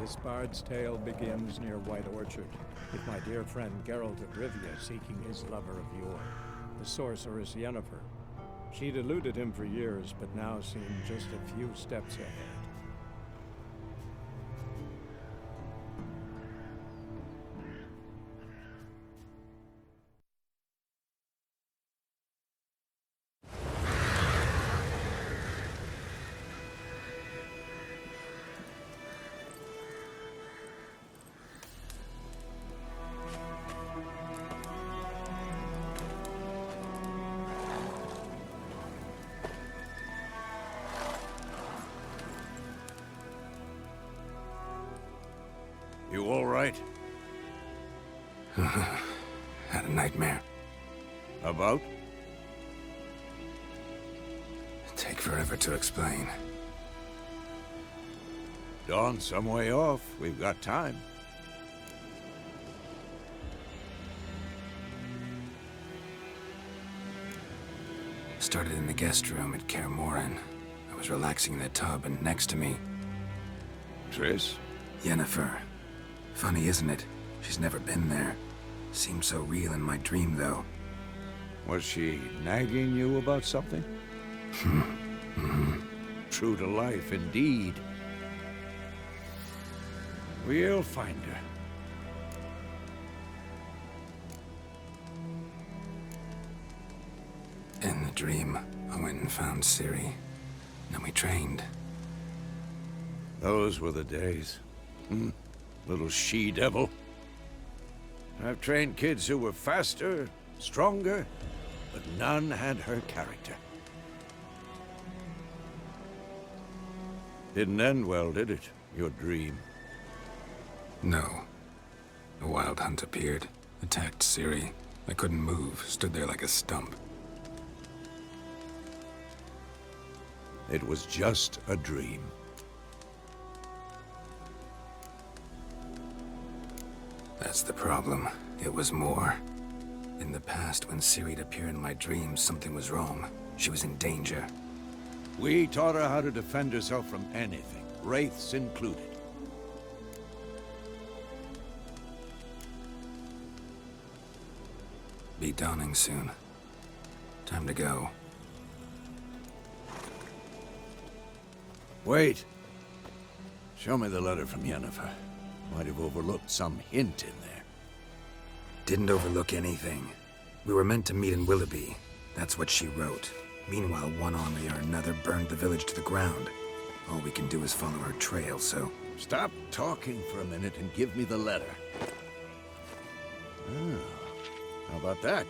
This bard's tale begins near White Orchard, with my dear friend Geralt of Rivia seeking his lover of yore, the sorceress Yennefer. She'd eluded him for years, but now seemed just a few steps ahead. You all right? Had a nightmare. About? Take forever to explain. Dawn's some way off. We've got time. Started in the guest room at Kaer Morhen. I was relaxing in the tub, and next to me... Triss? Yennefer. Funny, isn't it? She's never been there. Seemed so real in my dream, though. Was she nagging you about something? True to life, indeed. We'll find her. In the dream, I went and found Ciri. Then we trained. Those were the days. Little she-devil. I've trained kids who were faster, stronger, but none had her character. Didn't end well, did it? Your dream? No. A wild hunt appeared, attacked Ciri. I couldn't move, stood there like a stump. It was just a dream. That's the problem. It was more. In the past, when Ciri'd appear in my dreams, something was wrong. She was in danger. We taught her how to defend herself from anything, wraiths included. Be dawning soon. Time to go. Wait. Show me the letter from Yennefer. Might have overlooked some hint in there. Didn't overlook anything. We were meant to meet in Willoughby. That's what she wrote. Meanwhile, one army or another burned the village to the ground. All we can do is follow her trail, so... Stop talking for a minute and give me the letter. How about that?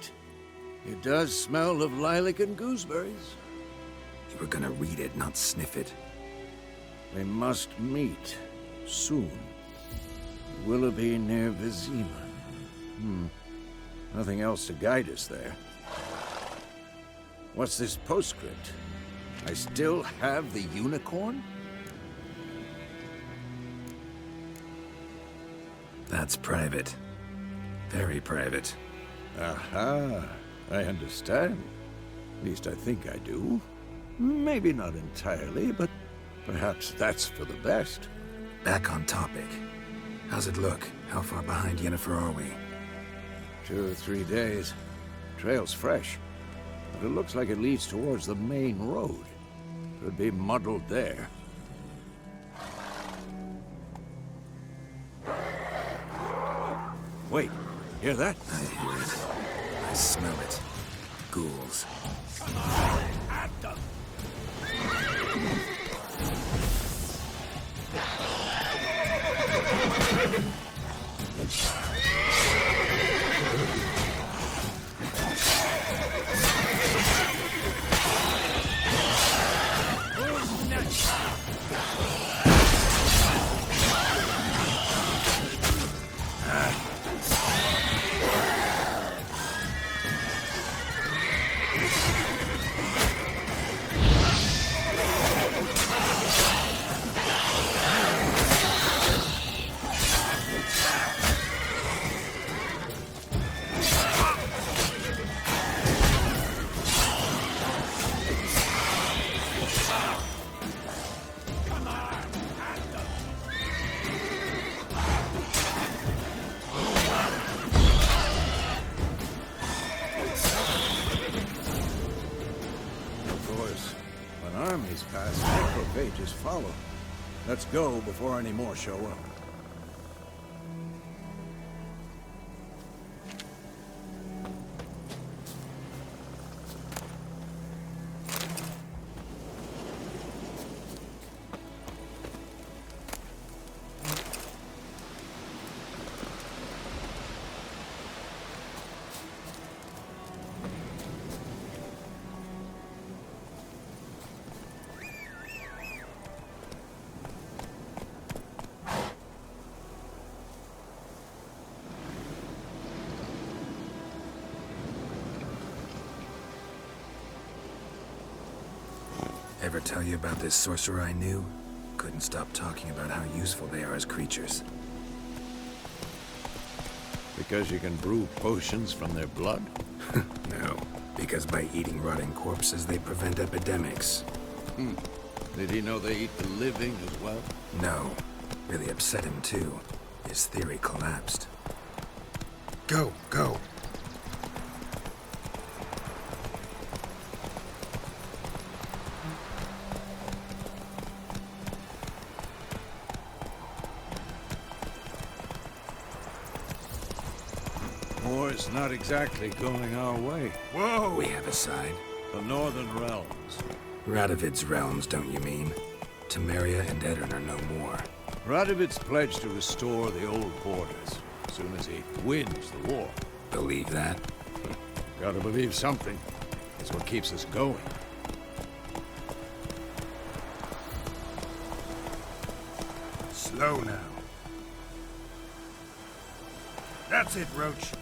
It does smell of lilac and gooseberries. You were gonna read it, not sniff it. We must meet. Soon. Willoughby near Vizima. Nothing else to guide us there. What's this postscript? I still have the unicorn? That's private. Very private. Aha, I understand. At least I think I do. Maybe not entirely, but perhaps that's for the best. Back on topic. How's it look? How far behind Yennefer are we? 2 or 3 days. Trail's fresh, but it looks like it leads towards the main road. Could be muddled there. Wait, hear that? I hear it. I smell it. Ghouls. At them! fate just follow. Let's go before any more show up. Ever tell you about this sorcerer I knew? Couldn't stop talking about how useful they are as creatures. Because you can brew potions from their blood? No, because by eating rotting corpses, they prevent epidemics. Did he know they eat the living as well? No, really upset him too. His theory collapsed. Go, go! War's not exactly going our way. Whoa! We have a side. The Northern Realms. Radovid's realms, don't you mean? Temeria and Edirn are no more. Radovid's pledged to restore the old borders as soon as he wins the war. Believe that? Gotta believe something. It's what keeps us going. Slow now. That's it, Roach.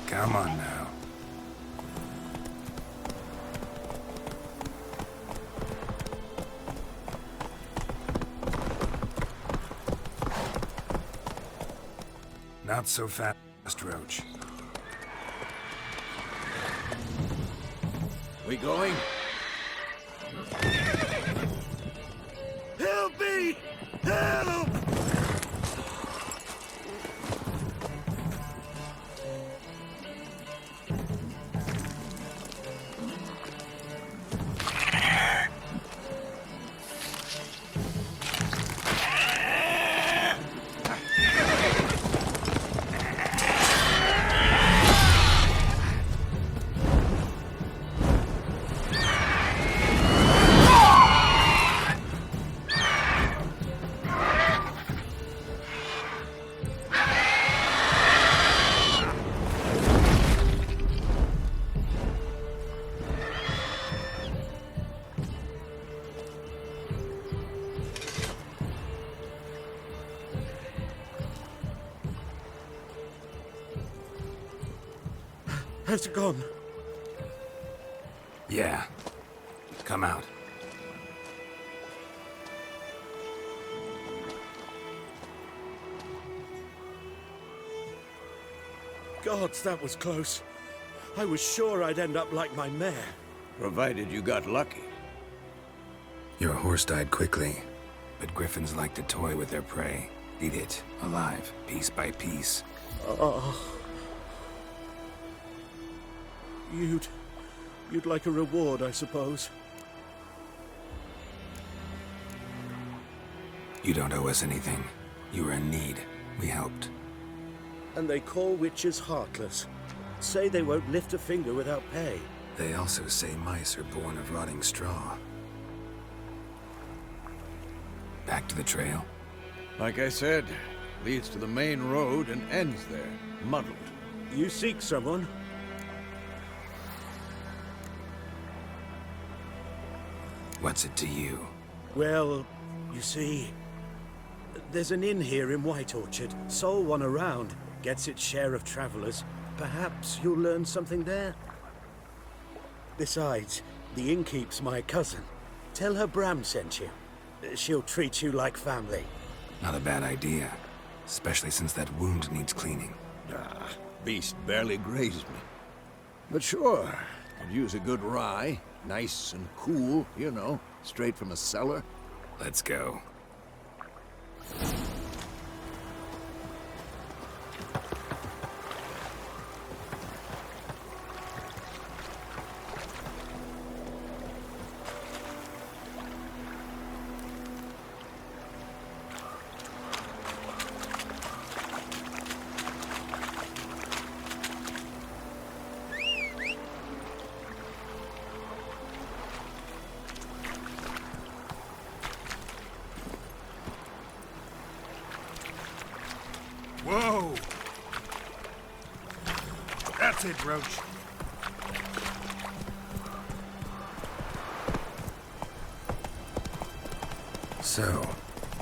Come on now. Not so fast, Roach. We going? Help me! Help! Has it gone? Yeah. Come out. Gods, that was close. I was sure I'd end up like my mare. Provided you got lucky. Your horse died quickly, but griffins like to toy with their prey. Eat it, alive, piece by piece. Oh. You'd like a reward, I suppose. You don't owe us anything. You were in need. We helped. And they call witches heartless. Say they won't lift a finger without pay. They also say mice are born of rotting straw. Back to the trail? Like I said, leads to the main road and ends there, muddled. You seek someone? What's it to you? Well, you see, there's an inn here in White Orchard. Sole one around. Gets its share of travelers. Perhaps you'll learn something there? Besides, the innkeep's my cousin. Tell her Bram sent you. She'll treat you like family. Not a bad idea. Especially since that wound needs cleaning. Ah, beast barely grazed me. But sure, could use a good rye. Nice and cool, you know, straight from a cellar. Let's go. Whoa! That's it, Roach. So,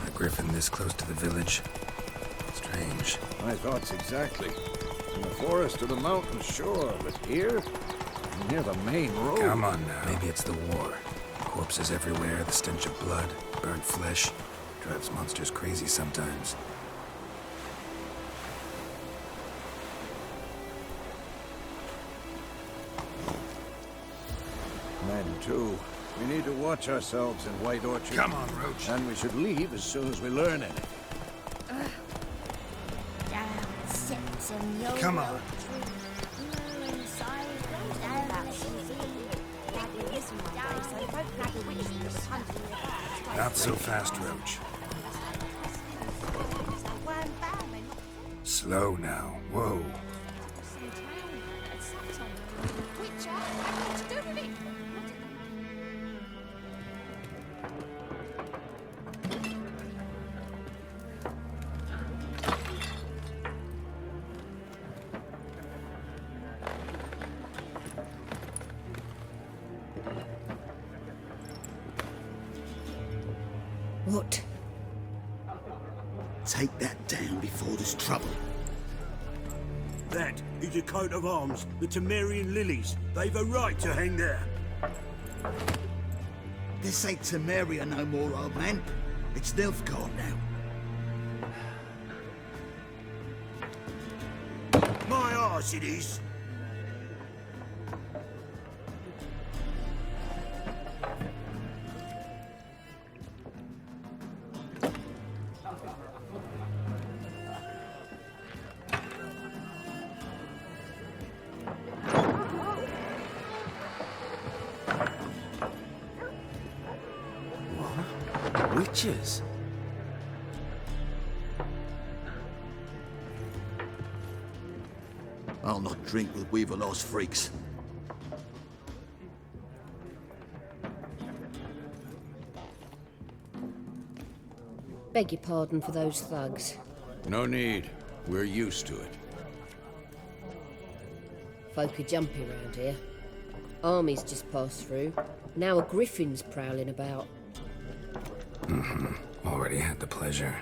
a griffin this close to the village? Strange. My thoughts exactly. In the forest or the mountain, sure, but here? Near the main road. Come on now. Maybe it's the war. Corpses everywhere, the stench of blood, burnt flesh. Drives monsters crazy sometimes. Men, too. We need to watch ourselves in White Orchard. Come on, Roach. And we should leave as soon as we learn anything. Come on. Not so fast, Roach. Slow now. Whoa. What? Take that down before there's trouble. That is a coat of arms, the Temerian lilies. They've a right to hang there. This ain't Temeria no more, old man. It's Nilfgaard now. My arse it is. Witches? I'll not drink with Weaver-lost freaks. Beg your pardon for those thugs. No need. We're used to it. Folk are jumpy around here. Armies just passed through. Now a griffin's prowling about. Already had the pleasure.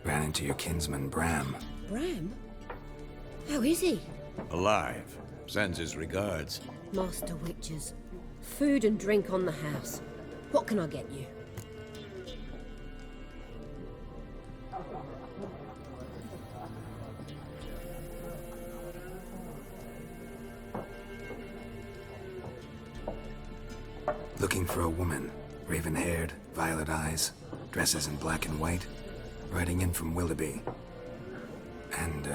Ran into your kinsman, Bram. Bram? How is he? Alive. Sends his regards. Master Witches. Food and drink on the house. What can I get you? Looking for a woman. Raven-haired, violet eyes, dresses in black and white. Riding in from Willoughby. And,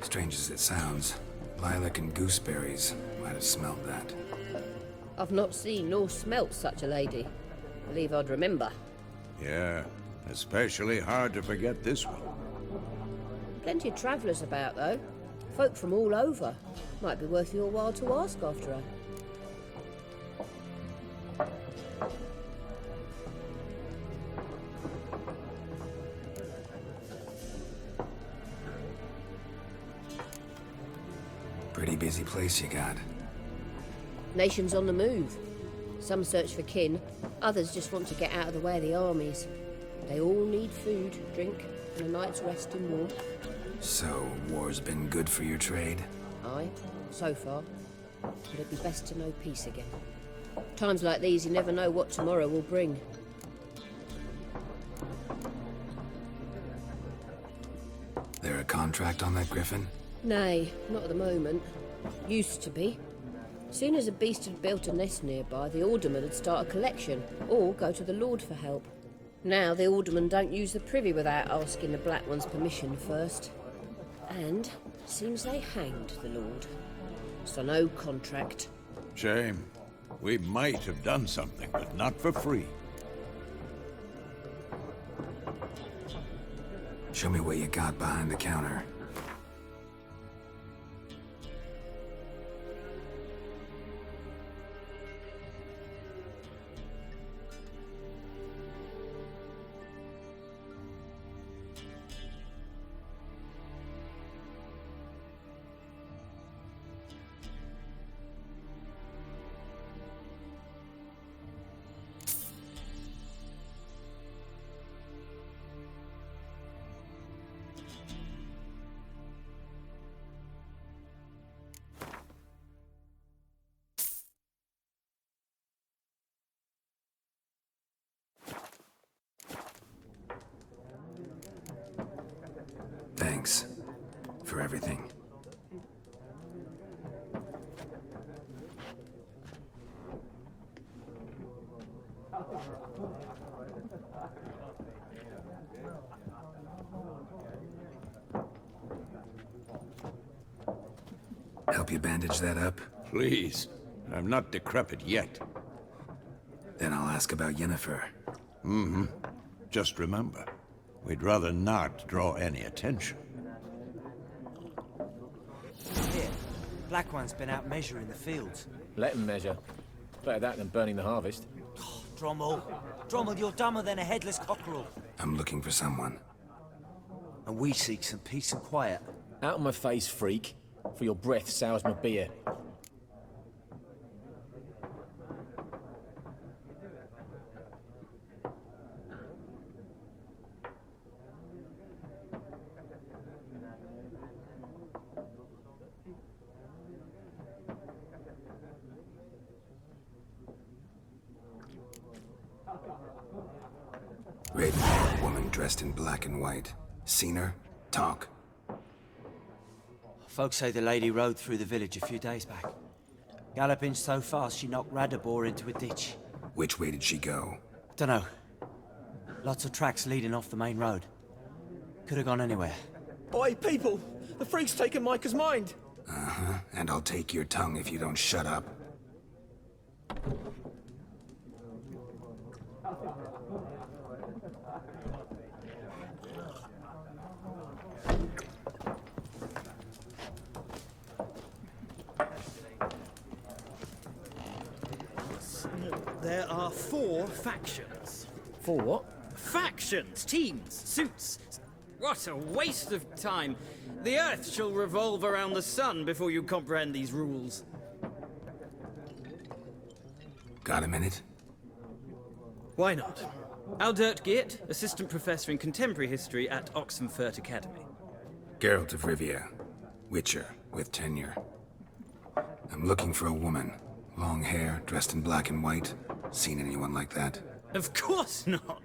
strange as it sounds, lilac and gooseberries Might have smelled that. I've not seen nor smelt such a lady. Believe I'd remember. Yeah, especially hard to forget this one. Plenty of travellers about, though. Folk from all over. Might be worth your while to ask after her. Pretty busy place you got. Nations on the move. Some search for kin, others just want to get out of the way of the armies. They all need food, drink, and a night's rest in war. So, war's been good for your trade? Aye, so far. But it'd be best to know peace again. Times like these, you never know what tomorrow will bring. There a contract on that Griffin? Nay, not at the moment. Used to be. Soon as a beast had built a nest nearby, the alderman would start a collection, or go to the Lord for help. Now the aldermen don't use the privy without asking the Black One's permission first. And seems they hanged the Lord. So no contract. Shame. We might have done something, but not for free. Show me what you got behind the counter. Thanks for everything. Help you bandage that up? Please. I'm not decrepit yet. Then I'll ask about Yennefer. Just remember, we'd rather not draw any attention. Here, Black One's been out measuring the fields. Let them measure. Better that than burning the harvest. Drommel. Drommel, you're dumber than a headless cockerel. I'm looking for someone. And we seek some peace and quiet. Out of my face, freak. For your breath sours my beer. Raven-haired woman dressed in black and white. Seen her? Talk. Folks say the lady rode through the village a few days back. Galloping so fast she knocked Radabor into a ditch. Which way did she go? Dunno. Lots of tracks leading off the main road. Could have gone anywhere. Oi, people! The freak's taken Micah's mind! Uh-huh. And I'll take your tongue if you don't shut up. There are 4 factions. For what? Factions, teams, suits. What a waste of time. The Earth shall revolve around the sun before you comprehend these rules. Got a minute? Why not? Aldert Geert, Assistant Professor in Contemporary History at Oxenfurt Academy. Geralt of Rivia. Witcher, with tenure. I'm looking for a woman. Long hair, dressed in black and white. Seen anyone like that? Of course not.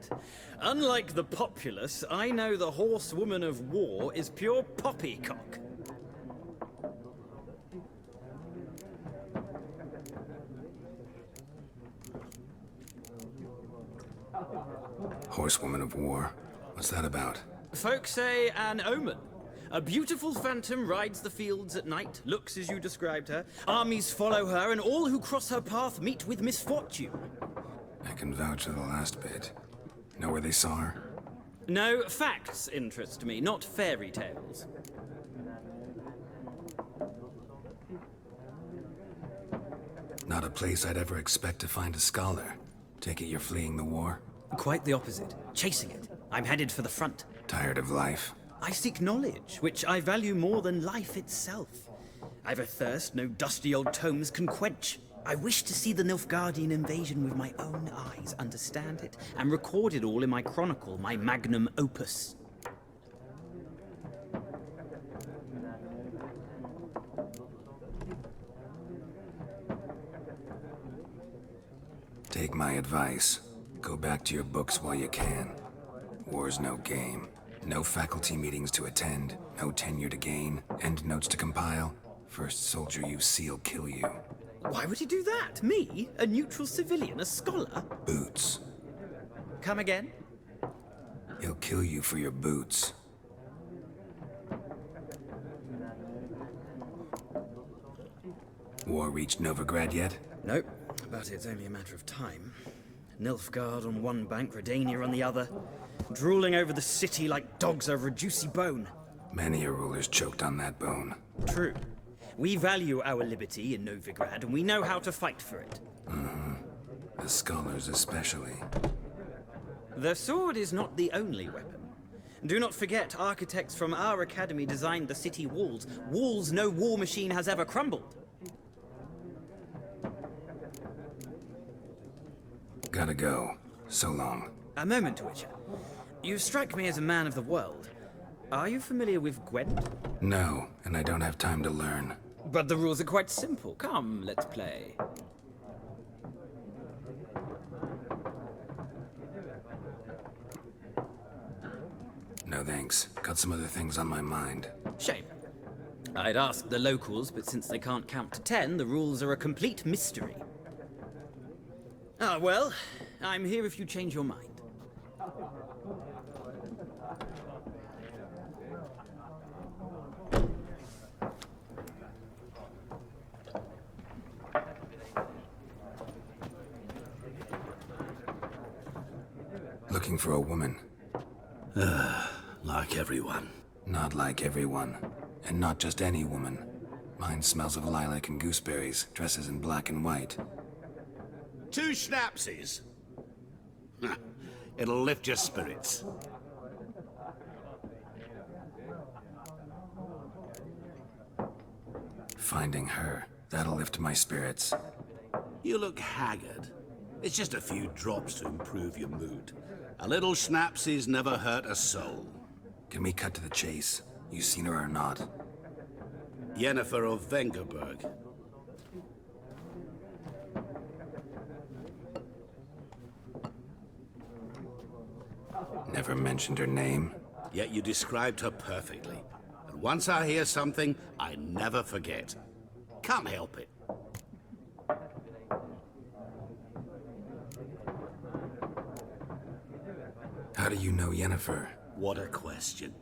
Unlike the populace, I know the horsewoman of war is pure poppycock. Horsewoman of war. What's that about? Folk say an omen. A beautiful phantom rides the fields at night, looks as you described her. Armies follow her, and all who cross her path meet with misfortune. I can vouch for the last bit. Know where they saw her? No, facts interest me, not fairy tales. Not a place I'd ever expect to find a scholar. Take it you're fleeing the war? Quite the opposite. Chasing it. I'm headed for the front. Tired of life? I seek knowledge, which I value more than life itself. I've a thirst no dusty old tomes can quench. I wish to see the Nilfgaardian invasion with my own eyes, understand it, and record it all in my chronicle, my magnum opus. Take my advice. Go back to your books while you can. War's no game. No faculty meetings to attend, no tenure to gain, end notes to compile. First soldier you see'll kill you. Why would he do that? Me? A neutral civilian? A scholar? Boots. Come again? He'll kill you for your boots. War reached Novigrad yet? Nope, but it's only a matter of time. Nilfgaard on one bank, Redania on the other, drooling over the city like dogs over a juicy bone. Many a ruler's choked on that bone. True. We value our liberty in Novigrad, and we know how to fight for it. The scholars especially. The sword is not the only weapon. Do not forget, architects from our academy designed the city walls. Walls no war machine has ever crumbled. Gotta go. So long. A moment, Witcher. You strike me as a man of the world. Are you familiar with Gwent? No, and I don't have time to learn. But the rules are quite simple. Come, let's play. No thanks. Got some other things on my mind. Shame. I'd ask the locals, but since they can't count to 10, the rules are a complete mystery. Ah, well, I'm here if you change your mind. Looking for a woman. Like everyone. Not like everyone. And not just any woman. Mine smells of lilac and gooseberries, dresses in black and white. 2 schnapsies. It'll lift your spirits. Finding her, that'll lift my spirits. You look haggard. It's just a few drops to improve your mood. A little schnapsies never hurt a soul. Can we cut to the chase? You seen her or not? Yennefer of Vengerberg. Never mentioned her name. Yet you described her perfectly. And once I hear something, I never forget. Can't help it. How do you know Yennefer? What a question.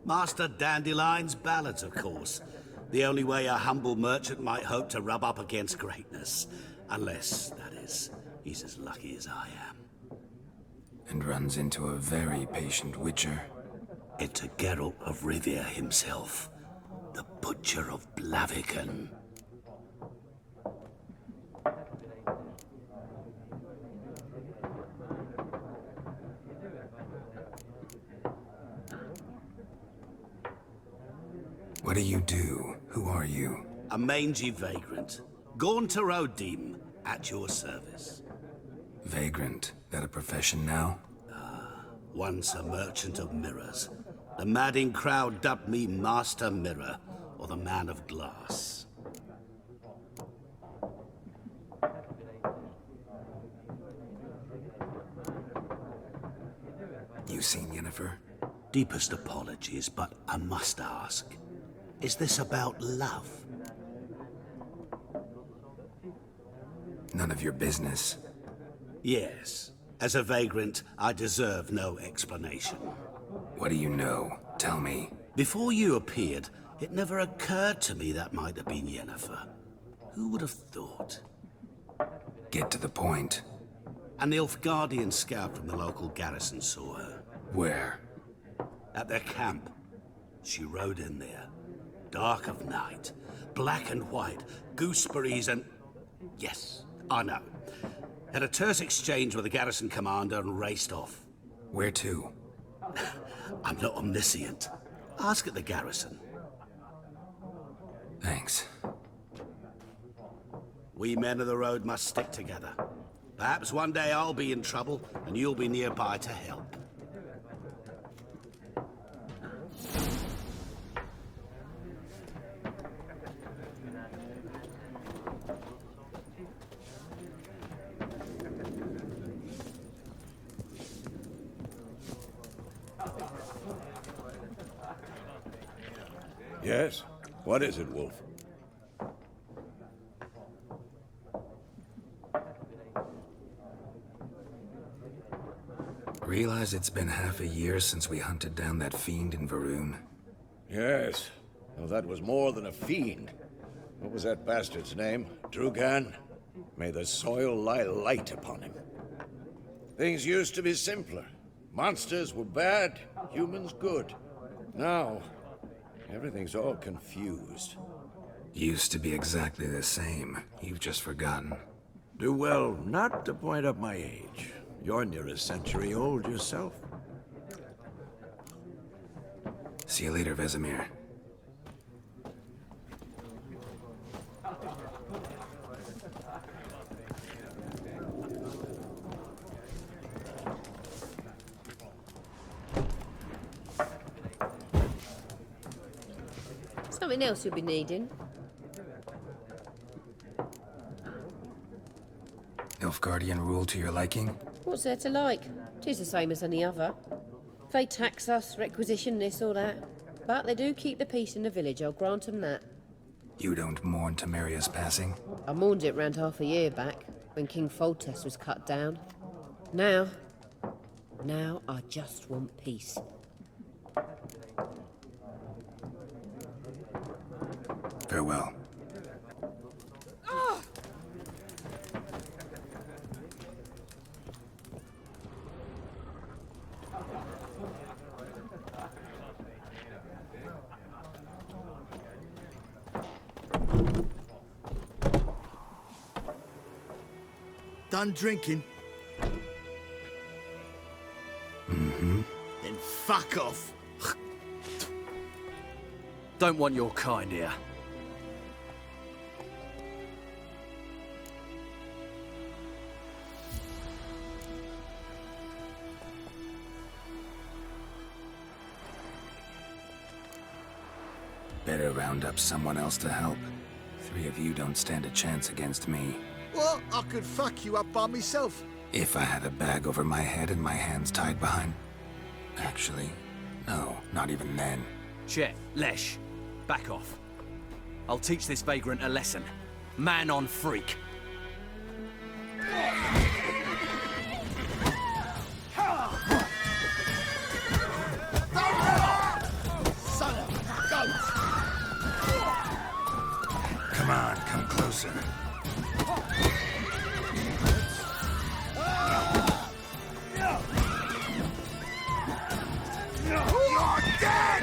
Master Dandelion's ballads, of course. The only way a humble merchant might hope to rub up against greatness. Unless, that is, he's as lucky as I am. And runs into a very patient witcher. Into Geralt of Rivia himself. The Butcher of Blaviken. What do you do? Who are you? A mangy vagrant. Gaunter Odim, at your service. Vagrant. That a profession now? Once a merchant of mirrors. The madding crowd dubbed me Master Mirror, or the Man of Glass. You seen Yennefer? Deepest apologies, but I must ask. Is this about love? None of your business. Yes. As a vagrant, I deserve no explanation. What do you know? Tell me. Before you appeared, it never occurred to me that might have been Yennefer. Who would have thought? Get to the point. A Nilfgaardian scout from the local garrison saw her. Where? At their camp. She rode in there. Dark of night. Black and white. Gooseberries and... Yes, I know. Had a terse exchange with the garrison commander and raced off. Where to? I'm not omniscient. Ask at the garrison. Thanks. We men of the road must stick together. Perhaps one day I'll be in trouble and you'll be nearby to help. Yes? What is it, Wolf? Realize it's been half a year since we hunted down that fiend in Varun? Yes. Well, that was more than a fiend. What was that bastard's name? Drugan? May the soil lie light upon him. Things used to be simpler. Monsters were bad, humans good. Now, everything's all confused. Used to be exactly the same. You've just forgotten. Do well not to point up my age. You're near a century old yourself. See you later, Vesemir. Something else you'll be needing. Nilfgaardian rule to your liking? What's there to like? 'Tis the same as any other. They tax us, requisition this or that. But they do keep the peace in the village, I'll grant 'em that. You don't mourn Temeria's passing? I mourned it round half a year back, when King Foltest was cut down. Now I just want peace. Farewell. Done drinking? Mm-hmm. Then fuck off. Don't want your kind here. Better round up someone else to help. 3 of you don't stand a chance against me. What? I could fuck you up by myself. If I had a bag over my head and my hands tied behind... Actually, no, not even then. Chet, Lesh, back off. I'll teach this vagrant a lesson. Man on freak. Son of a goat! Come on, come closer. You're dead!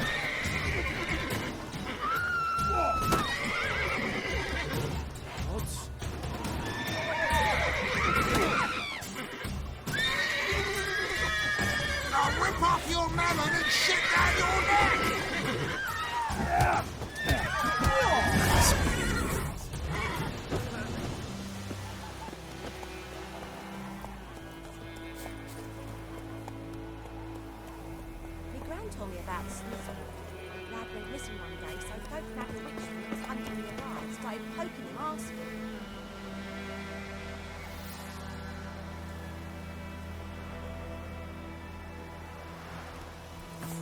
I'll rip off your melon and shit down your neck! My gran told me about Sniffle. Lad went missing one day, so folk that the witch was hunting me alive, started poking him arsehole.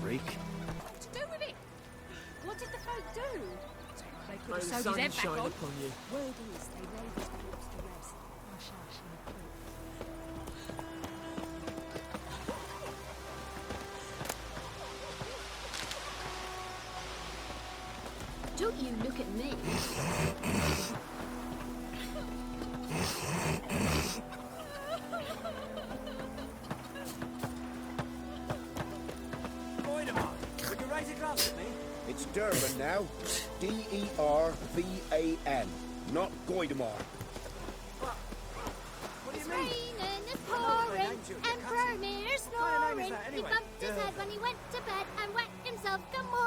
Freak. What to do with it? What did the folk do? They could have May the sewed sun his head back shine on. upon you. Word is, they laid his corpse to rest. Hush, hush, in the court. look at me. Would you raise a glass at me? It's Durban now. D-E-R-V-A-N. Not Goidemar. What do you It's mean? raining, it's pouring, and Vermeer's snoring. that, anyway? He bumped his head when he went to bed and wet himself. Good morning.